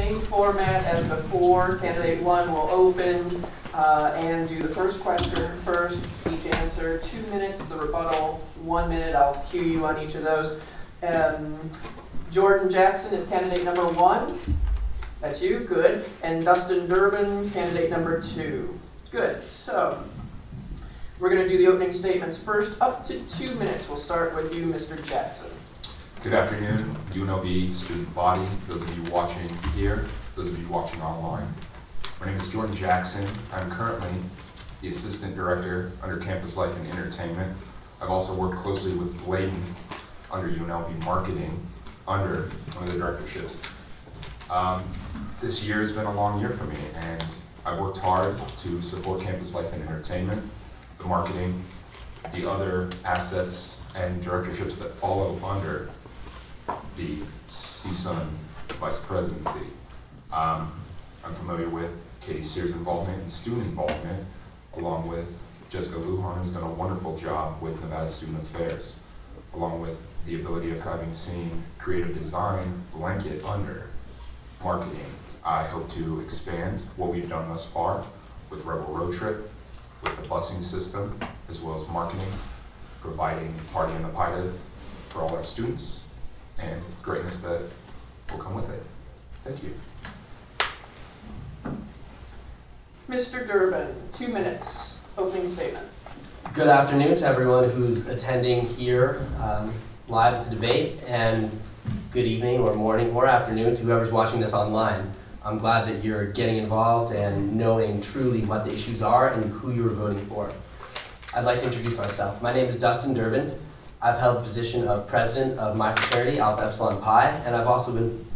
same format as before. Candidate 1 will open and do the first question first, each answer 2 minutes, the rebuttal 1 minute. I'll cue you on each of those. Jordan Jackson is candidate number 1. That's you, good. And Dustin Durbin, candidate number 2. Good. So we're going to do the opening statements first, up to 2 minutes. We'll start with you, Mr. Jackson. Good afternoon, UNLV student body, those of you watching here, those of you watching online. My name is Jordan Jackson. I'm currently the Assistant Director under Campus Life and Entertainment. I've also worked closely with Bladen under UNLV Marketing under one of the directorships. This year has been a long year for me, and I've worked hard to support Campus Life and Entertainment, the marketing, the other assets and directorships that follow under the CSUN Vice Presidency. I'm familiar with Katie Sears' involvement and student involvement, along with Jessica Lujan, who's done a wonderful job with Nevada Student Affairs, along with the ability of having seen creative design blanket under marketing. I hope to expand what we've done thus far with Rebel Road Trip, with the busing system, as well as marketing, providing Party in the PIDA for all our students, and greatness that will come with it. Thank you. Mr. Durbin, 2 minutes, opening statement. Good afternoon to everyone who's attending here live at the debate, and good evening or morning or afternoon to whoever's watching this online. I'm glad that you're getting involved and knowing truly what the issues are and who you're voting for. I'd like to introduce myself. My name is Dustin Durbin. I've held the position of president of my fraternity, Alpha Epsilon Pi, and I've also been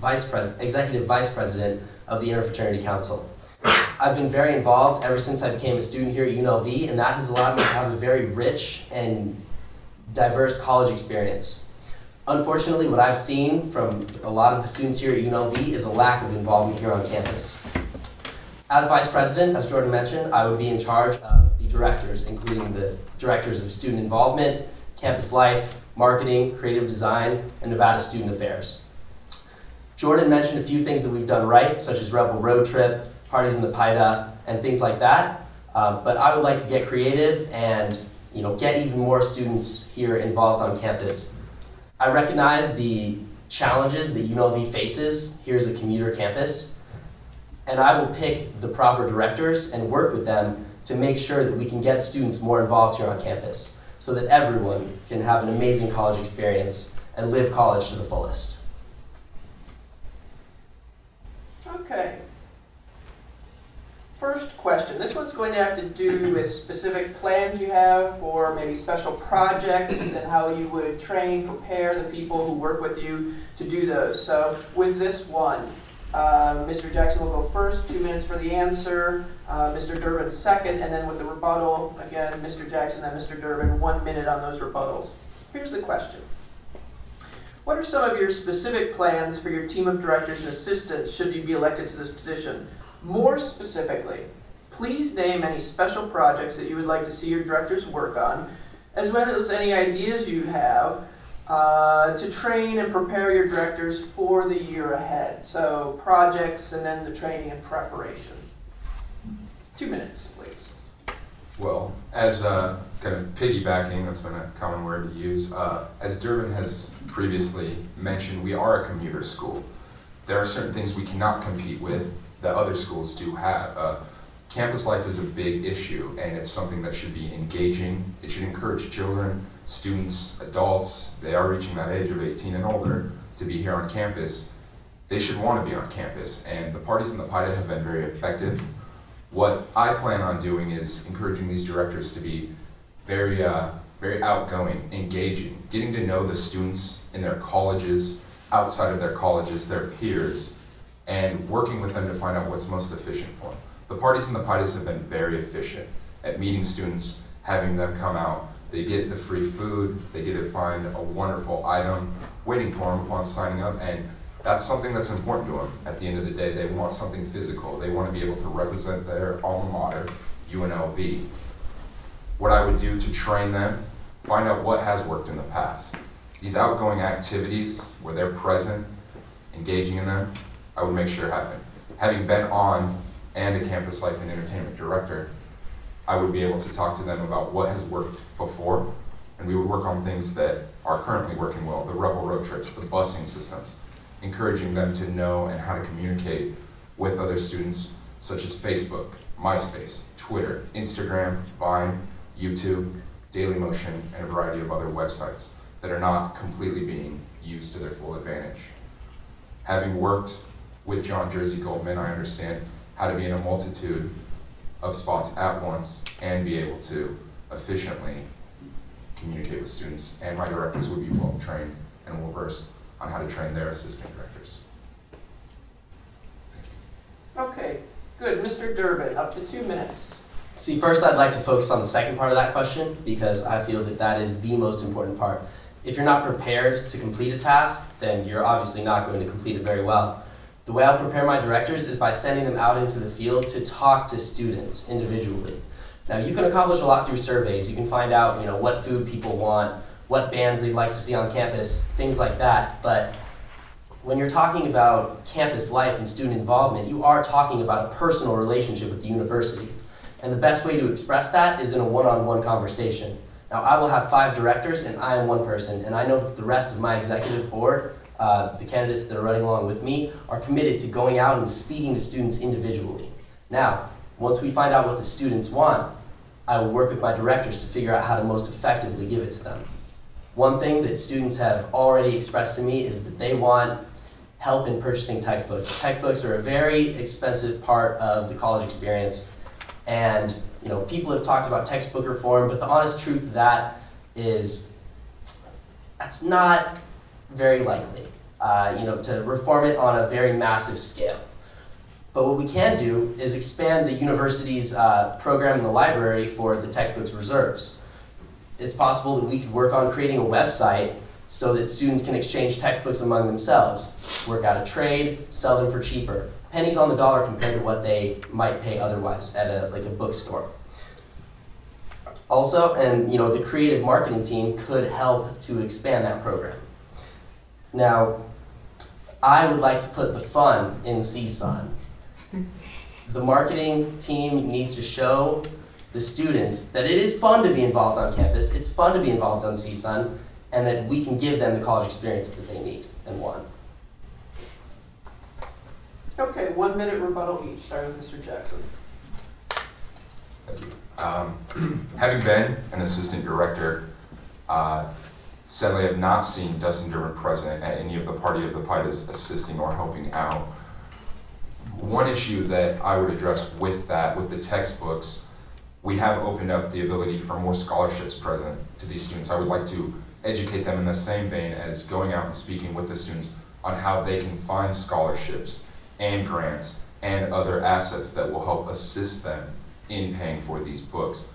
executive vice president of the Interfraternity Council. I've been very involved ever since I became a student here at UNLV, and that has allowed me to have a very rich and diverse college experience. Unfortunately, what I've seen from a lot of the students here at UNLV is a lack of involvement here on campus. As vice president, as Jordan mentioned, I would be in charge of the directors, including the directors of student involvement, campus life, marketing, creative design, and Nevada Student Affairs. Jordan mentioned a few things that we've done right, such as Rebel Road Trip, Parties in the PIDA, and things like that. But I would like to get creative and get even more students here involved on campus. I recognize the challenges that UNLV faces here as a commuter campus, and I will pick the proper directors and work with them to make sure that we can get students more involved here on campus, so that everyone can have an amazing college experience and live college to the fullest. Okay. First question. This one's going to have to do with specific plans you have for maybe special projects and how you would train, prepare the people who work with you to do those. So with this one, Mr. Jackson will go first, 2 minutes for the answer, Mr. Durbin second, and then with the rebuttal, again, Mr. Jackson and Mr. Durbin, 1 minute on those rebuttals. Here's the question. What are some of your specific plans for your team of directors and assistants should you be elected to this position? More specifically, please name any special projects that you would like to see your directors work on, as well as any ideas you have to train and prepare your directors for the year ahead. So projects and then the training and preparation. 2 minutes, please. Well, as kind of piggybacking, that's been a common word to use, as Durbin has previously mentioned, we are a commuter school. There are certain things we cannot compete with that other schools do have. Campus life is a big issue, and it's something that should be engaging. It should encourage children, students, adults, they are reaching that age of 18 and older, to be here on campus. They should want to be on campus, and the parties in the PIDA have been very effective. What I plan on doing is encouraging these directors to be very outgoing, engaging, getting to know the students in their colleges, outside of their colleges, their peers, and working with them to find out what's most efficient for them. The parties and the PIDAs have been very efficient at meeting students, having them come out. They get the free food, they get to find a wonderful item waiting for them upon signing up, and that's something that's important to them. At the end of the day, they want something physical. They want to be able to represent their alma mater, UNLV. What I would do to train them, find out what has worked in the past. These outgoing activities where they're present, engaging in them, I would make sure happen. Having been on and a campus life and entertainment director, I would be able to talk to them about what has worked before, and we would work on things that are currently working well, the Rebel road trips, the busing systems, encouraging them to know and how to communicate with other students, such as Facebook, MySpace, Twitter, Instagram, Vine, YouTube, Dailymotion, and a variety of other websites that are not completely being used to their full advantage. Having worked with John Jersey Goldman, I understand how to be in a multitude of spots at once and be able to efficiently communicate with students, and my directors would be well trained and well versed on how to train their assistant directors. Thank you. Okay, good. Mr. Durbin, up to 2 minutes. See, first I'd like to focus on the second part of that question because I feel that that is the most important part. If you're not prepared to complete a task, then you're obviously not going to complete it very well. The way I'll prepare my directors is by sending them out into the field to talk to students individually. Now, you can accomplish a lot through surveys. You can find out, what food people want, what bands they'd like to see on campus, things like that. But when you're talking about campus life and student involvement, you are talking about a personal relationship with the university. And the best way to express that is in a one-on-one conversation. Now, I will have 5 directors, and I am one person, and I know that the rest of my executive board, the candidates that are running along with me, are committed to going out and speaking to students individually. Now, once we find out what the students want, I will work with my directors to figure out how to most effectively give it to them. One thing that students have already expressed to me is that they want help in purchasing textbooks. Textbooks are a very expensive part of the college experience, and people have talked about textbook reform, but the honest truth of that is that's not very likely, to reform it on a very massive scale. But what we can do is expand the university's program in the library for the textbooks reserves. It's possible that we could work on creating a website so that students can exchange textbooks among themselves, work out a trade, sell them for cheaper. Pennies on the dollar compared to what they might pay otherwise at a bookstore. Also, and the creative marketing team could help to expand that program. Now, I would like to put the fun in CSUN. The marketing team needs to show the students that it is fun to be involved on campus, it's fun to be involved on CSUN, and that we can give them the college experience that they need and want. Okay, 1 minute rebuttal each, starting with Mr. Jackson. Thank you. Having been an assistant director, sadly I have not seen Dustin Durbin present at any of the Party of the Pitas assisting or helping out. One issue that I would address with that, with the textbooks, we have opened up the ability for more scholarships present to these students. I would like to educate them in the same vein as going out and speaking with the students on how they can find scholarships and grants and other assets that will help assist them in paying for these books.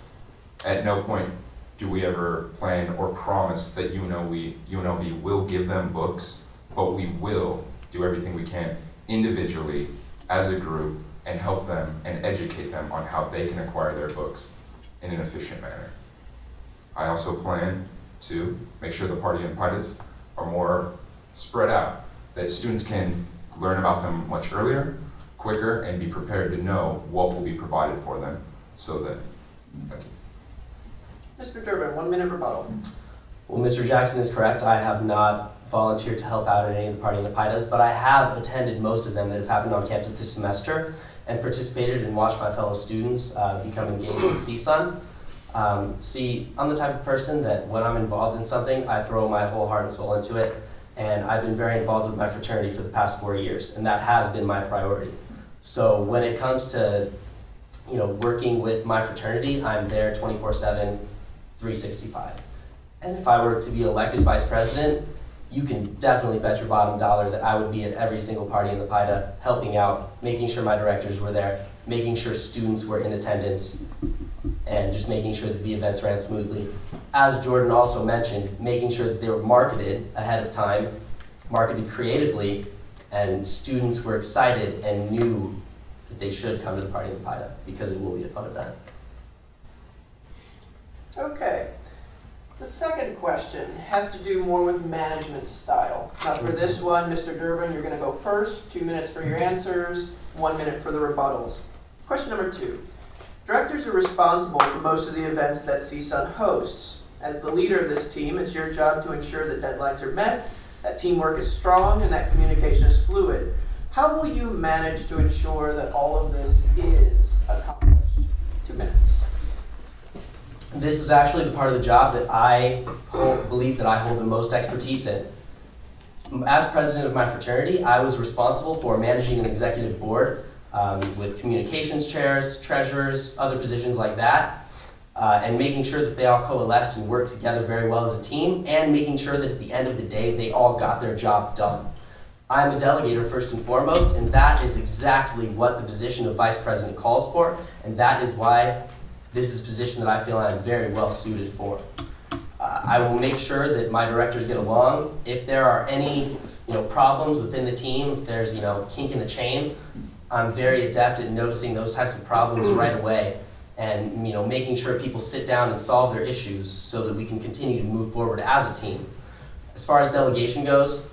At no point do we ever plan or promise that UNLV will give them books, but we will do everything we can individually as a group and help them and educate them on how they can acquire their books in an efficient manner. I also plan to make sure the Party and Pitas are more spread out, that students can learn about them much earlier, quicker, and be prepared to know what will be provided for them so that, thank you. Mr. Durbin, 1 minute rebuttal. Well, Mr. Jackson is correct. I have not volunteered to help out at any of the Party and the Pitas, but I have attended most of them that have happened on campus this semester and participated and watched my fellow students become engaged in CSUN. See, I'm the type of person that when I'm involved in something, I throw my whole heart and soul into it, and I've been very involved with my fraternity for the past 4 years, and that has been my priority. So when it comes to working with my fraternity, I'm there 24/7, 365. And if I were to be elected vice president, you can definitely bet your bottom dollar that I would be at every single Party in the PITA, helping out, making sure my directors were there, making sure students were in attendance, and just making sure that the events ran smoothly. As Jordan also mentioned, making sure that they were marketed ahead of time, marketed creatively, and students were excited and knew that they should come to the Party in the PITA because it will be a fun event. Okay. The second question has to do more with management style. Now for this one, Mr. Durbin, you're going to go first, 2 minutes for your answers, 1 minute for the rebuttals. Question number 2. Directors are responsible for most of the events that CSUN hosts. As the leader of this team, it's your job to ensure that deadlines are met, that teamwork is strong, and that communication is fluid. How will you manage to ensure that all of this is accomplished? 2 minutes. This is actually the part of the job that I believe that I hold the most expertise in. As president of my fraternity, I was responsible for managing an executive board with communications chairs, treasurers, other positions like that, and making sure that they all coalesced and worked together very well as a team, and making sure that at the end of the day, they all got their job done. I'm a delegator first and foremost, and that is exactly what the position of vice president calls for, and that is why this is a position that I feel I am very well suited for. I will make sure that my directors get along. If there are any problems within the team, if there's kink in the chain, I'm very adept at noticing those types of problems right away, and making sure people sit down and solve their issues so that we can continue to move forward as a team. As far as delegation goes,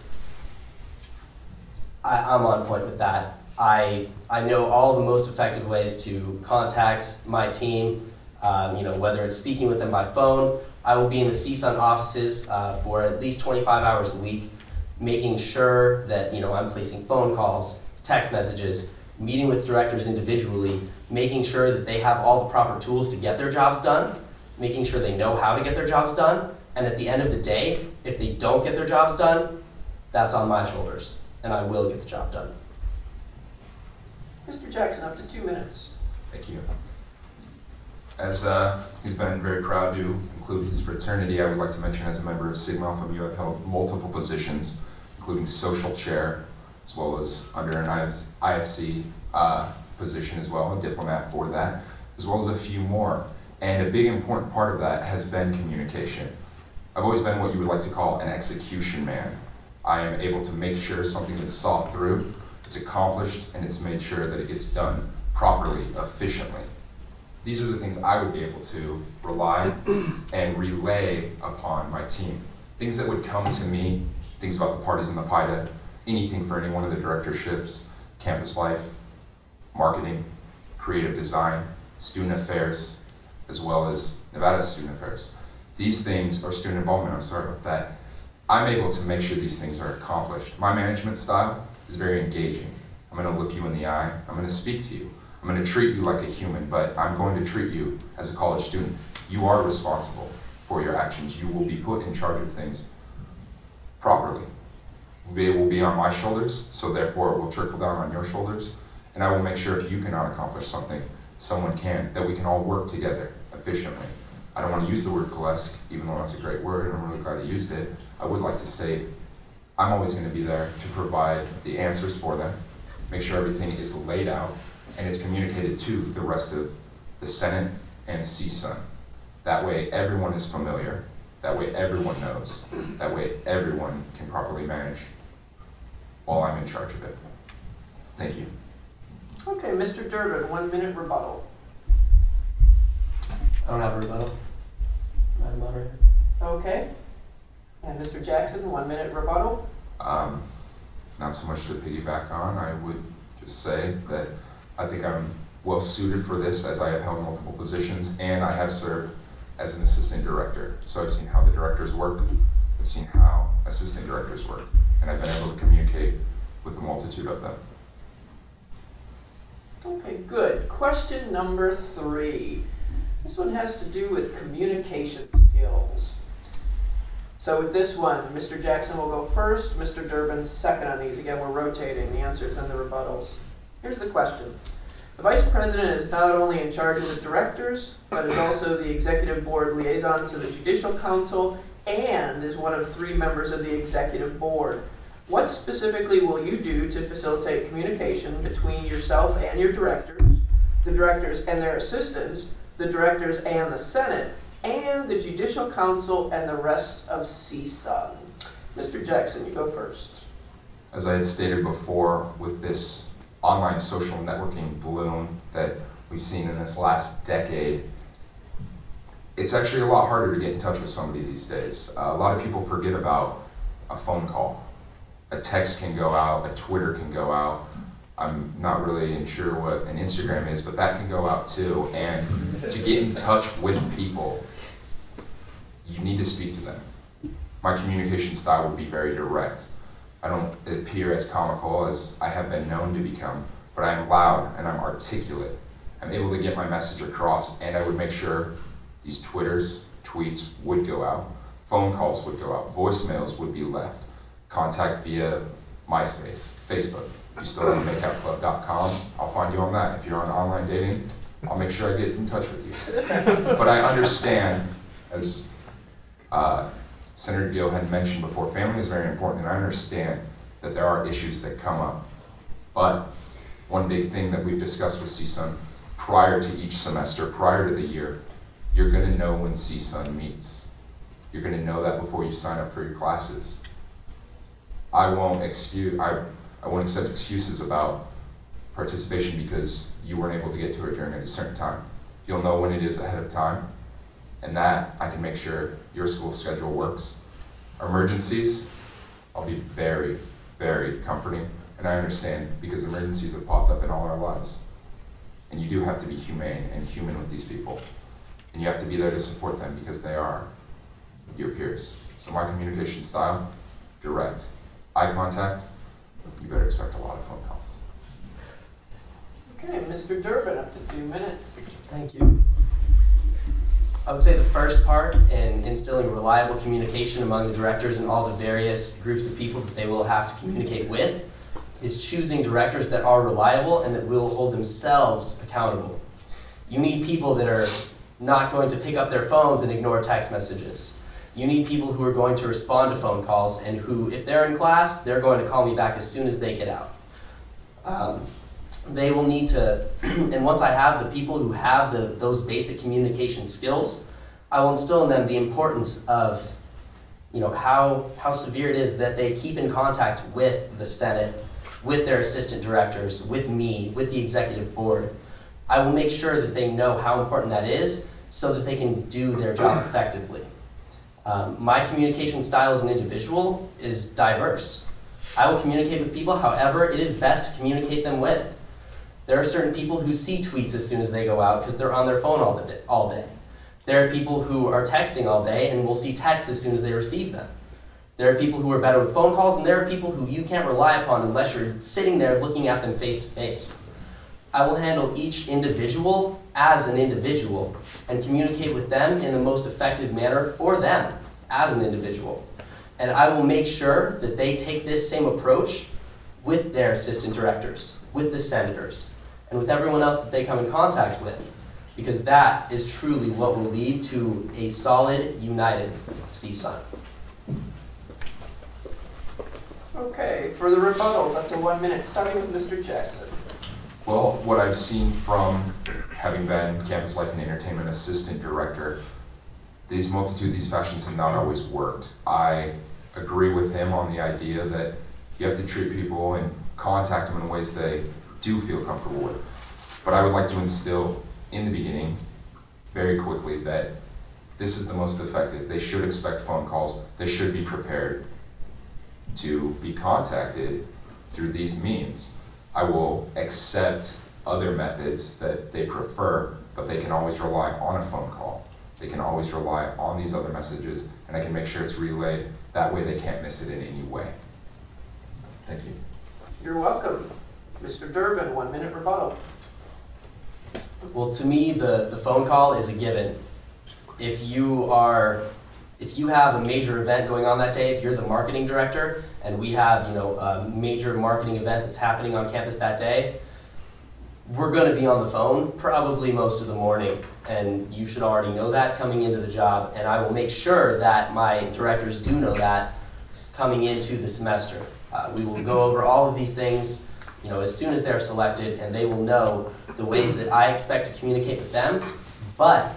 I'm on point with that. I know all the most effective ways to contact my team, whether it's speaking with them by phone. I will be in the CSUN offices for at least 25 hours a week, making sure that I'm placing phone calls, text messages, meeting with directors individually, making sure that they have all the proper tools to get their jobs done, making sure they know how to get their jobs done, and at the end of the day, if they don't get their jobs done, that's on my shoulders, and I will get the job done. Mr. Jackson, up to 2 minutes. Thank you. As he's been very proud to include his fraternity, I would like to mention as a member of Sigma Alpha Mu, I've held multiple positions, including social chair, as well as under an IFC position as well, a diplomat for that, as well as a few more. And a big important part of that has been communication. I've always been what you would like to call an execution man. I am able to make sure something is thought through, it's accomplished, and it's made sure that it gets done properly, efficiently. These are the things I would be able to rely and relay upon my team. Things that would come to me, things about the parties in the PIDA, anything for any one of the directorships, campus life, marketing, creative design, student affairs, as well as Nevada student affairs. These things, or student involvement, I'm sorry about that. I'm able to make sure these things are accomplished. My management style is very engaging. I'm gonna look you in the eye, I'm gonna speak to you. I'm going to treat you like a human, but I'm going to treat you as a college student. You are responsible for your actions. You will be put in charge of things properly. It will be on my shoulders, so therefore it will trickle down on your shoulders. And I will make sure if you cannot accomplish something, someone can, that we can all work together efficiently. I don't want to use the word coalesce, even though that's a great word, and I'm really glad I used it. I would like to state, I'm always going to be there to provide the answers for them, make sure everything is laid out, and it's communicated to the rest of the Senate and CSUN. That way everyone is familiar, that way everyone knows, that way everyone can properly manage while I'm in charge of it. Thank you. Okay, Mr. Durbin, 1 minute rebuttal. I don't have a rebuttal, Madam Moderator. Okay. And Mr. Jackson, 1 minute rebuttal. Not so much to piggyback on, I would just say that I think I'm well suited for this, as I have held multiple positions and I have served as an assistant director. So I've seen how the directors work, I've seen how assistant directors work, and I've been able to communicate with a multitude of them. Okay, good. Question number 3. This one has to do with communication skills. So with this one, Mr. Jackson will go first, Mr. Durbin second on these. Again, we're rotating the answers and the rebuttals. Here's the question. The Vice President is not only in charge of the directors, but is also the Executive Board liaison to the Judicial Council and is one of 3 members of the Executive Board. What specifically will you do to facilitate communication between yourself and your directors, the directors and their assistants, the directors and the Senate, and the Judicial Council and the rest of CSUN? Mr. Jackson, you go first. As I had stated before, with this online social networking bloom that we've seen in this last decade, it's actually a lot harder to get in touch with somebody these days. A lot of people forget about a phone call. A text can go out, a Twitter can go out. I'm not really sure what an Instagram is, but that can go out too. And to get in touch with people, you need to speak to them. My communication style would be very direct. I don't appear as comical as I have been known to become, but I am loud and I'm articulate. I'm able to get my message across, and I would make sure these Twitters, tweets would go out, phone calls would go out, voicemails would be left, contact via MySpace, Facebook. If you still have makeoutclub.com, I'll find you on that. If you're on online dating, I'll make sure I get in touch with you. But I understand, as Senator Gill had mentioned before, family is very important, and I understand that there are issues that come up. But one big thing that we've discussed with CSUN prior to each semester, prior to the year, you're going to know when CSUN meets. You're going to know that before you sign up for your classes. I won't accept excuses about participation because you weren't able to get to it during a certain time. You'll know when it is ahead of time, and that I can make sure your school schedule works. Emergencies, I'll be very, very comforting, and I understand because emergencies have popped up in all our lives. And you do have to be humane and human with these people. And you have to be there to support them because they are your peers. So my communication style, direct. Eye contact, you better expect a lot of phone calls. Okay, Mr. Durbin, up to 2 minutes. Thank you. I would say the first part in instilling reliable communication among the directors and all the various groups of people that they will have to communicate with is choosing directors that are reliable and that will hold themselves accountable. You need people that are not going to pick up their phones and ignore text messages. You need people who are going to respond to phone calls and who, if they're in class, they're going to call me back as soon as they get out. They will need to, and once I have the people who have those basic communication skills, I will instill in them the importance of how severe it is that they keep in contact with the Senate, with their assistant directors, with me, with the executive board. I will make sure that they know how important that is so that they can do their job effectively. My communication style as an individual is diverse. I will communicate with people however it is best to communicate them with. There are certain people who see tweets as soon as they go out because they're on their phone all day. There are people who are texting all day and will see texts as soon as they receive them. There are people who are better with phone calls, and there are people who you can't rely upon unless you're sitting there looking at them face to face. I will handle each individual as an individual and communicate with them in the most effective manner for them as an individual. And I will make sure that they take this same approach with their assistant directors, with the senators, and with everyone else that they come in contact with, because that is truly what will lead to a solid, united CSUN. Okay, for the rebuttals, up to 1 minute, starting with Mr. Jackson. Well, what I've seen from having been Campus Life and Entertainment Assistant Director, these fashions have not always worked. I agree with him on the idea that you have to treat people and contact them in ways they do feel comfortable with. But I would like to instill in the beginning, very quickly, that this is the most effective. They should expect phone calls. They should be prepared to be contacted through these means. I will accept other methods that they prefer, but they can always rely on a phone call. They can always rely on these other messages, and I can make sure it's relayed. That way they can't miss it in any way. Thank you. You're welcome. Mr. Durbin, 1 minute rebuttal. Well, to me, the phone call is a given. If you have a major event going on that day, if you're the marketing director and we have a major marketing event that's happening on campus that day, we're going to be on the phone probably most of the morning, and you should already know that coming into the job, and I will make sure that my directors do know that coming into the semester. We will go over all of these things as soon as they're selected, and they will know the ways that I expect to communicate with them. But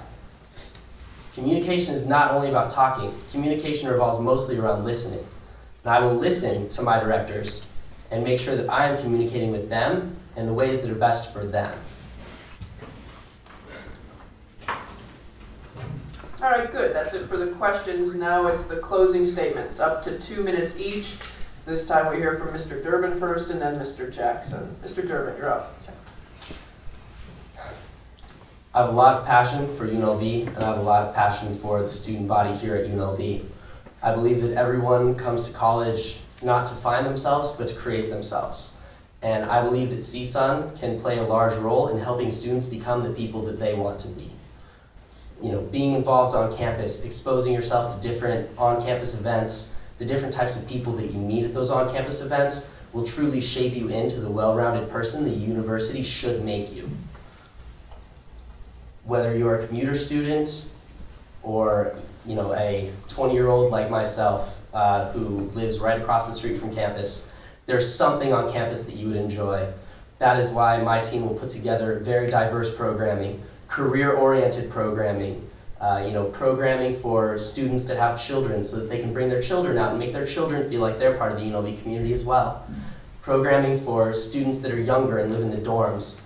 communication is not only about talking. Communication revolves mostly around listening. And I will listen to my directors and make sure that I am communicating with them in the ways that are best for them. All right, good. That's it for the questions. Now it's the closing statements, up to 2 minutes each. This time we hear from Mr. Durbin first and then Mr. Jackson. Mr. Durbin, you're up. I have a lot of passion for UNLV, and I have a lot of passion for the student body here at UNLV. I believe that everyone comes to college not to find themselves, but to create themselves. And I believe that CSUN can play a large role in helping students become the people that they want to be. You know, being involved on campus, exposing yourself to different on-campus events, the different types of people that you meet at those on-campus events will truly shape you into the well-rounded person the university should make you. Whether you're a commuter student or a 20-year-old like myself who lives right across the street from campus, there's something on campus that you would enjoy. That is why my team will put together very diverse programming, career-oriented programming, programming for students that have children so that they can bring their children out and make their children feel like they're part of the UNLV community as well. Programming for students that are younger and live in the dorms.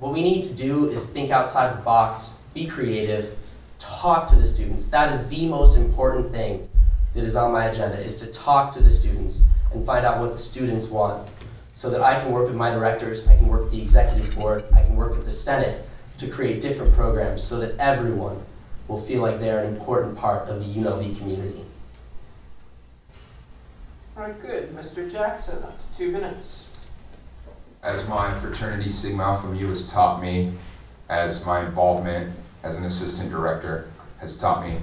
What we need to do is think outside the box, be creative, talk to the students. That is the most important thing that is on my agenda, is to talk to the students and find out what the students want so that I can work with my directors, I can work with the executive board, I can work with the Senate to create different programs so that everyone will feel like they're an important part of the UNLV community. All right, good. Mr. Jackson, up to 2 minutes. As my fraternity Sigma Alpha Mu has taught me, as my involvement as an assistant director has taught me,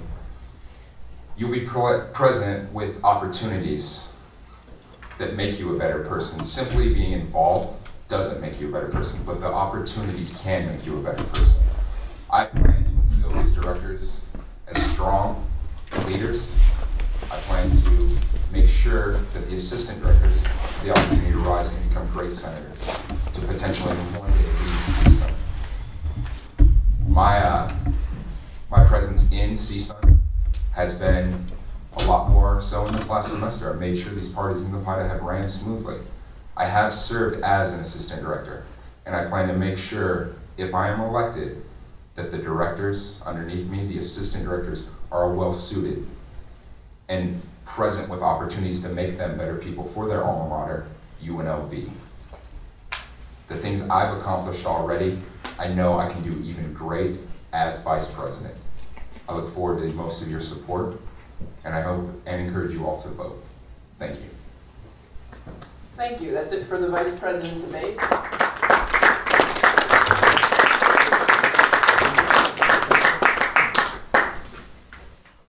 you'll be present with opportunities that make you a better person. Simply being involved doesn't make you a better person, but the opportunities can make you a better person. I plan to instill these directors as strong leaders. I plan to make sure that the assistant directors have the opportunity to rise and become great senators, to potentially one day lead CSUN. My presence in CSUN has been a lot more so in this last semester. I've made sure these parties in the PIDA have ran smoothly. I have served as an assistant director, and I plan to make sure, if I am elected, that the directors underneath me, the assistant directors, are well suited and present with opportunities to make them better people for their alma mater, UNLV. The things I've accomplished already, I know I can do even great as vice president. I look forward to most of your support, and I hope and encourage you all to vote. Thank you. Thank you. That's it for the vice president debate.